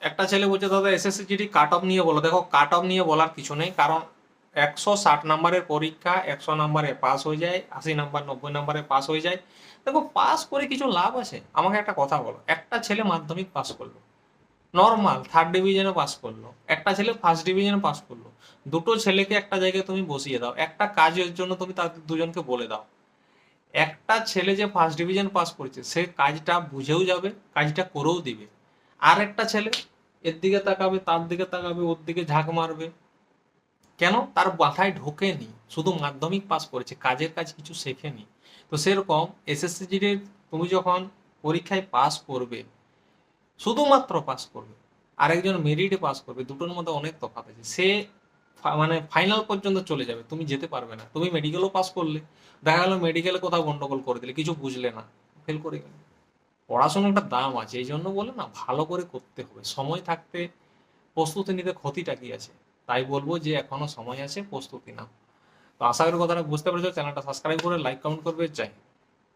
একটা ছেলে বলছে দাদা এসএসসি জিডি কাট অফ নিয়ে বলো। দেখো কাট অফ নিয়ে বলার কিছু নেই, কারণ 160 নাম্বারের পরীক্ষা 100 নাম্বারে পাস হয়ে যায়, 80 নাম্বার 90 নাম্বারে পাস হয়ে যায়। দেখো পাস করে কিছু লাভ আছে? আমাকে একটা কথা বলো, একটা ছেলে মাধ্যমিক পাস করলো নর্মাল 3rd ডিভিশনে পাস করলো, একটা ছেলে 1st ডিভিশনে পাস করলো, দুটো ছেলেকে একটা জায়গায় তুমি বসিয়ে দাও, একটা কাজের জন্য তুমি তাদের দুজনকে বলে দাও, একটা ছেলে যে 1st ডিভিশন পাস করেছে সে কাজটা বুঝেও যাবে, কাজটা করেও দিবে। আর একটা ছেলে এর দিকে তাকাবে, তার দিকে তাকাবে, ওর দিকে ঝাঁক মারবে। কেন? তার মাথায় ঢোকেনি, শুধু মাধ্যমিক পাস করেছে, কাজের কাজ কিছু শেখেনি। তো সেরকম এসএসসি জিডির তুমি যখন পরীক্ষায় পাস করবে, শুধুমাত্র পাস করবে, আরেকজন মেরিটে পাস করবে, দুটোর মধ্যে অনেক তফাৎ আছে। সে মানে ফাইনাল পর্যন্ত চলে যাবে, তুমি যেতে পারবে না। তুমি মেডিকেলও পাস করলে, দেখা গেলো মেডিকেলে কোথাও গন্ডগোল করে দিলে, কিছু বুঝলে না, ফেল করে গেলে। পড়াশোনার একটা দাম আছে, এই জন্য বলে না ভালো করে করতে হবে, সময় থাকতে প্রস্তুতি নিতে ক্ষতিটা কি আছে? তাই বলবো যে এখনো সময় আছে, প্রস্তুতি নাও। তো আশা করি কথাটা বুঝতে পেরেছো। চ্যানেলটা সাবস্ক্রাইব করে লাইক কমেন্ট করবে। চাই